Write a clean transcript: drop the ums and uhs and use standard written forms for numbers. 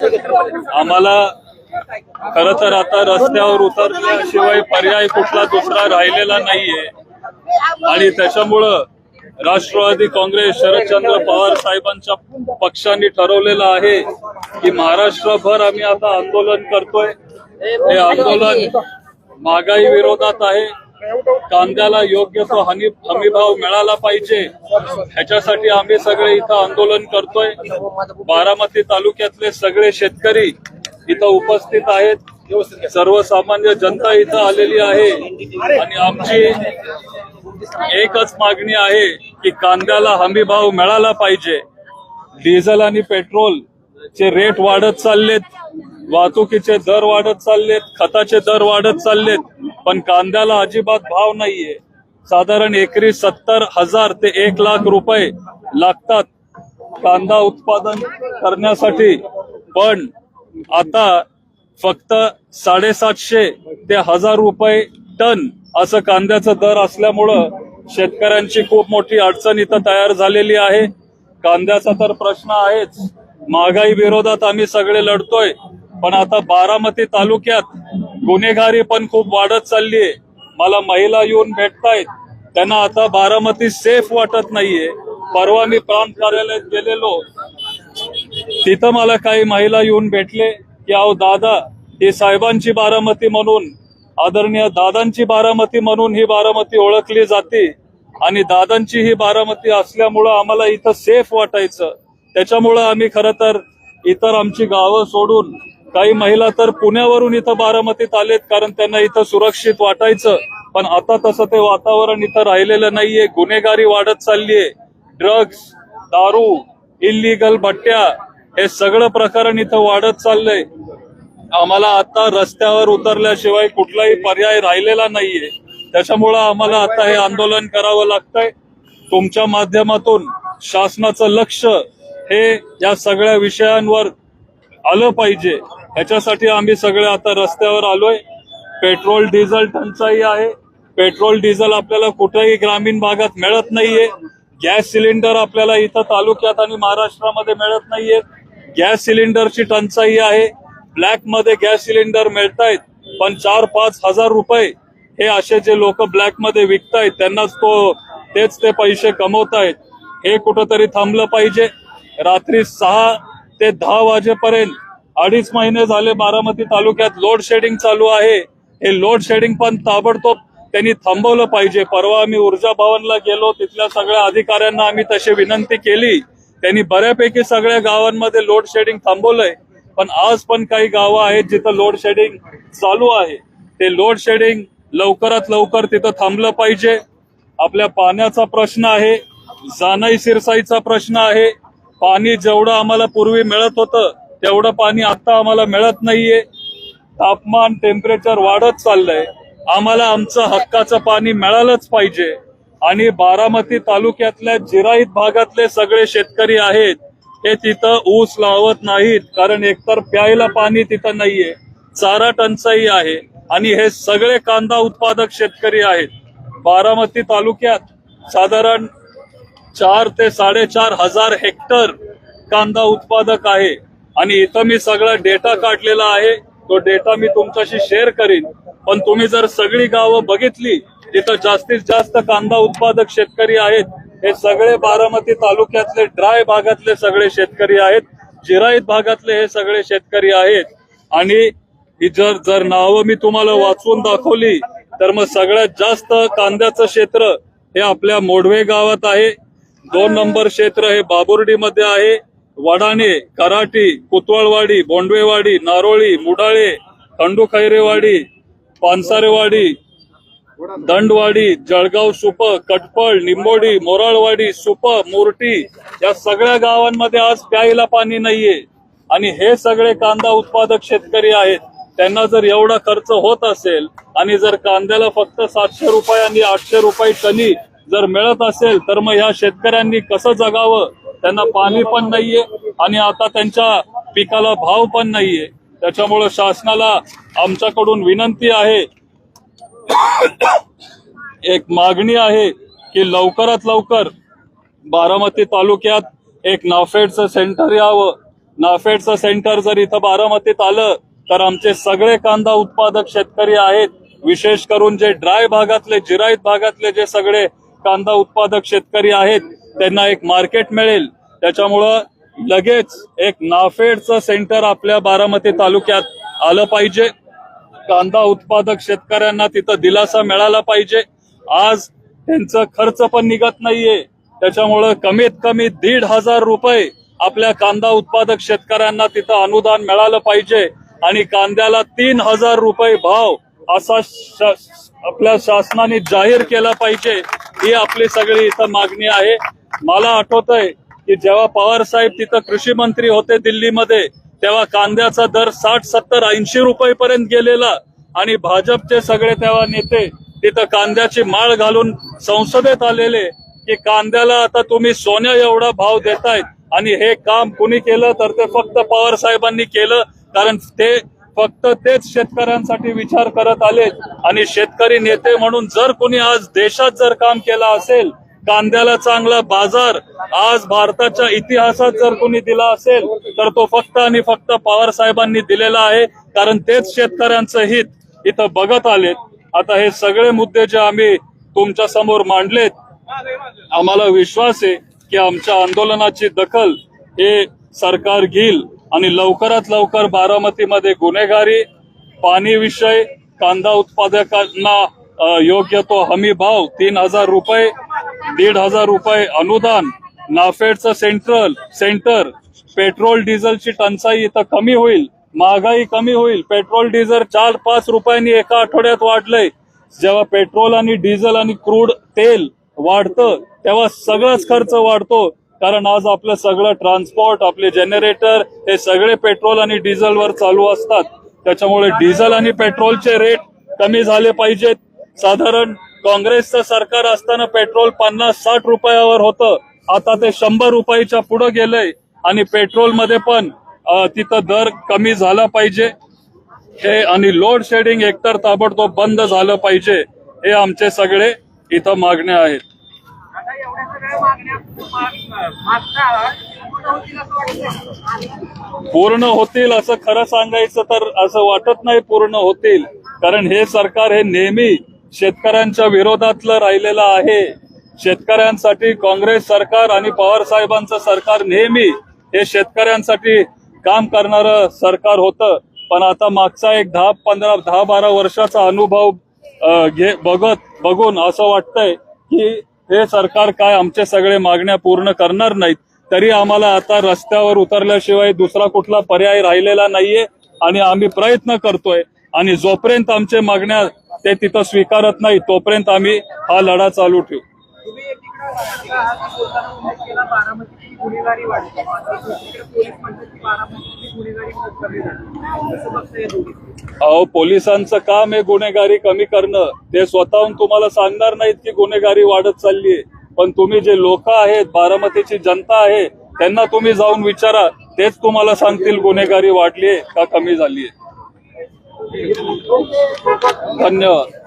आम्हाला खरं तर आता रस्त्यावर उतरल्याशिवाय पर्याय कुठला दुसरा राहिलेला नाहीये आणि त्याच्यामुळं राष्ट्रवादी काँग्रेस शरदचंद्र पवार साहेबांच्या पक्षांनी ठरवलेलं आहे की महाराष्ट्रभर आम्ही आता आंदोलन करतोय। हे आंदोलन महागाई विरोधात आहे। कांद्याला योग्य तो हमीभाव मिळाला पाहिजे ह्याच्यासाठी आम्ही सगळे इथं आंदोलन करतोय। बारामती तालुक्यातले सगळे शेतकरी इथं उपस्थित आहेत। सर्वसामान्य जनता इथं आलेली आहे आणि आमची एकच मागणी आहे की कांद्याला हमीभाव मिळाला पाहिजे। डिझेल आणि पेट्रोल चे रेट वाढत चाललेत, वाहतुकीचे दर वाढत चाललेत, खताचे दर वाढत चाललेत, पण कांद्याला अजिबात भाव नाहीये। साधारण एकरी 70,000 ते 1 लाख रुपये लागतात कांदा उत्पादन करण्यासाठी, पण आता फक्त 750 ते 1000 रुपये टन असं कांद्याचा दर असल्यामुळं शेतकऱ्यांची खूप मोठी अडचण इथं तयार झालेली आहे। कांद्याचा तर प्रश्न आहेच, महागाई विरोधात आम्ही सगळे लढतोय, पण आता बारामती तालुक्यात गुन्हेगारी पण खूप वाढत चाललीये। मला महिला येऊन भेटतायत, त्यांना आता बारामती सेफ वाटत नाहीये। परवा मी प्रांत कार्यालयात गेलेलो, तिथं मला काही महिला येऊन भेटले की अहो दादा, ही साहेबांची बारामती म्हणून, आदरणीय दादांची बारामती म्हणून ही बारामती ओळखली जाते आणि दादांची ही बारामती असल्यामुळं आम्हाला इथं सेफ वाटायचं। त्याच्यामुळं आम्ही खरं तर इतर आमची गावं सोडून, काही महिला तर पुण्यावरून इथं बारामतीत आलेत कारण त्यांना इथं सुरक्षित वाटायचं, पण आता तसं ते वातावरण इथं राहिलेलं नाहीये। गुन्हेगारी वाढत चाललीये, ड्रग्स, दारू, इल्लीगल भट्ट्या, हे सगळं प्रकरण इथं वाढत चाललंय। आम्हाला आता रस्त्यावर उतरल्याशिवाय कुठलाही पर्याय राहिलेला नाहीये। त्याच्यामुळं आम्हाला आता हे आंदोलन करावं लागतंय। तुमच्या माध्यमातून शासनाचं लक्ष हे या सगळ्या विषयांवर आलं पाहिजे, ह्याच्यासाठी आम्ही सगळे आता रस्त्यावर आलोय। पेट्रोल डिझेल टंचाई आहे, पेट्रोल डिझेल आपल्याला कुठेही ग्रामीण भागात मिळत नाहीये। गॅस सिलेंडर आपल्याला इथं तालुक्यात आणि महाराष्ट्रामध्ये मिळत नाहीये। गॅस सिलेंडरची टंचाई आहे, ब्लॅक मध्ये गॅस सिलेंडर मिळतायत, पण 4-5 हजार रुपये हे असे जे लोक ब्लॅक मध्ये विकतायत त्यांनाच तेच ते पैसे कमवतायत। हे कुठंतरी थांबलं पाहिजे। रात्री 6 ते 10 वाजेपर्यंत 2.5 महिने झाले बारामती तालुक्यात लोड शेडिंग चालू आहे। हे लोड शेडिंग पण ताबडतोब त्यांनी थांबवलं पाहिजे। परवा आम्ही ऊर्जा भवनला गेलो, तिथल्या सगळ्या अधिकाऱ्यांना आम्ही तशी विनंती केली, त्यांनी बऱ्यापैकी सगळ्या गावांमध्ये लोड शेडिंग थांबवलंय, पण आज पण काही गावं आहेत जिथं लोड शेडिंग चालू आहे। ते लोड शेडिंग लवकरात लवकर तिथं थांबलं पाहिजे। आपल्या पाण्याचा प्रश्न आहे, जानाई सिरसाईचा प्रश्न आहे। पाणी जेवढं आम्हाला पूर्वी मिळत होतं तेवढं पाणी आता आम्हाला मिळत नाहीये। तापमान, टेम्परेचर वाढत चाललंय, आम्हाला आमचं हक्काचं पाणी मिळालंच पाहिजे। आणि बारामती तालुक्यातल्या जिराईत भागातले सगळे शेतकरी आहेत, हे तिथं ऊस लावत नाहीत कारण एकतर प्यायला पाणी तिथं नाहीये, चारा टंचाई आहे आणि हे सगळे कांदा उत्पादक शेतकरी आहेत। बारामती तालुक्यात साधारण 4 ते 4.5 हजार हेक्टर कांदा उत्पादक आहे आणि इथं मी सगळा डेटा काढलेला आहे, तो डेटा मी तुमच्याशी शेअर करीन। पण तुम्ही जर सगळी गावं बघितली जिथं जास्तीत जास्त कांदा उत्पादक शेतकरी आहेत, हे सगळे बारामती तालुक्यातले ड्राय भागातले सगळे शेतकरी आहेत, जिराईत भागातले हे सगळे शेतकरी आहेत। आणि जर नावं मी तुम्हाला वाचून दाखवली तर मग सगळ्यात जास्त कांद्याचं क्षेत्र हे आपल्या मोडवे गावात आहे। 2 नंबर क्षेत्र हे बाबुर्डीमध्ये आहे। वडाणे, कराटी, कुतवळवाडी, बोंडवेवाडी, नारोळी, मुडाळे, खंडूखैरेवाडी, पानसारेवाडी, दंडवाडी, जळगाव सुप, कटपळ, निंबोडी, मोराळवाडी, सुप, मोर्टी, या सगळ्या गावांमध्ये आज प्यायला पाणी नाहीये। आणि हे सगळे कांदा उत्पादक शेतकरी आहेत, त्यांना जर एवढा खर्च होत असेल आणि जर कांद्याला फक्त 700 रुपये आणि 800 रुपये टनी जर मिळत असेल तर मग ह्या शेतकऱ्यांनी कसं जगावं? त्यांना पाणी पण नाहीये आणि आता त्यांच्या पिकाला भाव पण नाहीये। त्याच्यामुळे शासनाला आमच्याकडून विनंती आहे, एक मागणी आहे की लवकरात लवकर बारामती तालुक्यात एक नाफेडचं सेंटर यावं। नाफेडचं सेंटर जर इथं बारामतीत आलं तर आमचे सगळे कांदा उत्पादक शेतकरी आहेत, विशेष करून जे ड्राय भागातले, जिरायत भागातले जे सगळे कांदा उत्पादक शेतकरी आहेत त्यांना एक मार्केट मिळेल. त्याच्यामुळं लगेच एक नाफेडचं सेंटर आपल्या बारामती तालुक्यात आलं पाहिजे. कांदा उत्पादक शेतकऱ्यांना तिथं दिलासा मिळाला पाहिजे. आज त्यांचा खर्च पण निघत नाहीये, त्याच्यामुळं कमीत कमी 1,500 रुपये आपल्या कांदा उत्पादक शेतकऱ्यांना तिथं अनुदान मिळालं पाहिजे आणि कांद्याला 3,000 रुपये भाव असा आपल्या शासनाने जाहीर केला पाहिजे. ही आपली सगळी इथं मागणी आहे. मला आठवतंय की जेव्हा पवार साहेब तिथं कृषी मंत्री होते दिल्लीमध्ये, तेव्हा कांद्याचा दर 60, 70, 80 रुपयेपर्यंत गेलेला आणि भाजपचे सगळे तेव्हा नेते तिथं कांद्याची माळ घालून संसदेत आलेले की कांद्याला आता तुम्ही सोन्या एवढा भाव देतायत. आणि हे काम कुणी केलं तर ते फक्त पवार साहेबांनी केलं, कारण ते फक्त तेच शेतकऱ्यांसाठी विचार करत आले. आणि शेतकरी नेते म्हणून जर कोणी आज देशात जर काम केलं असेल, कांद्याला चांगला बाजार आज भारताच्या इतिहासात जर कोणी दिला असेल तर तो फक्त आणि फक्त पवार साहेबांनी दिलेला आहे, कारण तेच शेतकऱ्यांचं हित इथं बघत आलेत. आता हे सगळे मुद्दे जे आम्ही तुमच्या समोर मांडलेत, आम्हाला विश्वास आहे की आमच्या आंदोलनाची दखल हे सरकार घेईल आणि लवकरात लवकर बारामतीमध्ये गुन्हेगारी, पाणी विषय, कांदा उत्पादकांना योग्य तो हमी भाव 3,000 रुपये, 1,500 रुपये अनुदान, नाफेडचं सेंटर, पेट्रोल डिझेलची टंचाई इथं कमी होईल, महागाई कमी होईल. पेट्रोल डिझेल 4-5 रुपयांनी एका आठवड्यात वाढलंय. जेव्हा पेट्रोल आणि डिझेल आणि क्रूड तेल वाढतं तेव्हा सगळाच खर्च वाढतो, कारण आज आपलं सगळं ट्रान्सपोर्ट, आपले जनरेटर हे सगळे पेट्रोल आणि डिझेलवर चालू असतात. त्याच्यामुळे डिझेल आणि पेट्रोलचे रेट कमी झाले पाहिजेत. साधारण काँग्रेसचं सरकार असताना पेट्रोल 50-60 रुपयावर होतं, आता ते 100 रुपयाच्या पुढे गेलंय आणि पेट्रोलमध्ये पण तिथं दर कमी झाला पाहिजे. हे आणि लोड शेडिंग एकतर ताबडतोब बंद झालं पाहिजे. हे आमचे सगळे इथं मागण्या आहेत. पूर्ण होतील असं खरं सांगायचं तर असं वाटत नाही पूर्ण होतील, कारण हे सरकार हे नेहमी शेतकऱ्यांच्या विरोधातलं राहिलेलं आहे. शेतकऱ्यांसाठी काँग्रेस सरकार आणि पवार साहेबांचं सरकार नेहमी हे शेतकऱ्यांसाठी काम करणारं सरकार होतं. पण आता मागचा एक 10-12 वर्षाचा अनुभव बघून असं वाटतंय की हे सरकार काय आमचे सगळे मागण्या पूर्ण करणार नाहीत. तरी आम्हाला आता रस्त्यावर उतरल्याशिवाय दुसरा कुठला पर्याय राहिलेला नाहीये आणि आम्ही प्रयत्न करतोय. आणि जोपर्यंत आमच्या मागण्या ते तिथं स्वीकारत नाही तोपर्यंत आम्ही हा लढा चालू ठेवू. अहो, पोलिसांचं काम आहे गुन्हेगारी कमी करणं. ते स्वतःहून तुम्हाला सांगणार नाहीत की गुन्हेगारी वाढत चाललीये, पण तुम्ही जे लोक आहेत, बारामतीची जनता आहे, त्यांना तुम्ही जाऊन विचारा, तेच तुम्हाला सांगतील गुन्हेगारी वाढलीये का कमी झालीये. धन्यवाद.